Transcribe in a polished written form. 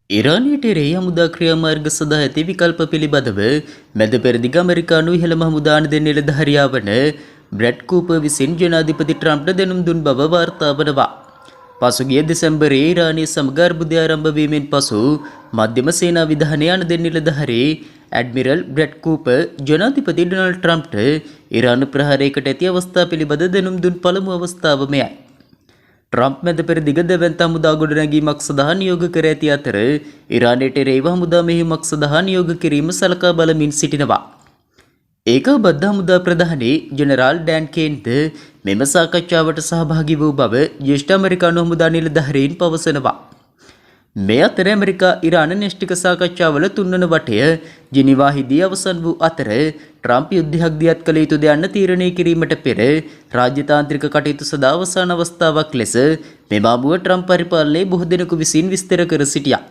ඉරානයට එරෙහි හමුදා ක්‍රියාමාර්ග සඳහා ඇති විකල්ප පිළිබඳව මැද පෙරදිග ඇමරිකානු ඉහළම හමුදා නිලධාරියා වන බ්‍රැඩ් කූපර් විසින් ජනාධිපති ට්‍රම්ප්ට දැනුම් දුන් බව වාර්තා වනවා. පසුගිය දෙසැම්බරයේ ඉරානයේ සමග අර්බුදය ආරම්භ වීමෙන් පසු මධ්‍යම සේනා විධානයේ අනදෙන් නිලධාරී ඇඩ්මිරල් බ්‍රැඩ් කූපර් ජනාධිපති ඩොනාල්ඩ් ට්‍රම්ප්ට ඉරාන ප්‍රහාරයකට ඇති අවස්ථා පිළිබඳ දැනුම් දුන් පළමු අවස්ථාව මෙයයි. ට්‍රම්ප් මැද පෙරදිග දැවැන්ත හමුදා ගොඩනැගීමක් සඳහා නියෝග කර ඇති අතර ඉරානයට එරෙහිව හමුදා මෙහෙයුමක් සඳහා නියෝග කිරීම සලකා බලමින් සිටිනවා. ඒකබද්ධ හමුදා ප්‍රධානී ජෙනරාල් ඩෑන් කේන්ද මෙම සාකච්ඡාවට සහභාගී වූ බව ජ්‍යෙෂ්ඨ ඇමරිකානු හමුදා නිලධාරීන් පවසනවා. මේ අතර ඇමරිකා ඉරාන න්‍යෂ්ටික සාකච්ඡාවල තුන්වන වටය ජිනීවාහිදී අවසන් වූ අතර ට්‍රම්ප් යුද්ධයක් දියත් කළ යුතුද යන්න තීරණය කිරීමට පෙර රාජ්‍යතාන්ත්‍රික කටයුතු සඳහා අවසාන අවස්ථාවක් ලෙස මෙම අමුව ට්‍රම්ප් පරිපාලනයේ බොහෝ දෙනෙකු විසින් විස්තර කර සිටියා.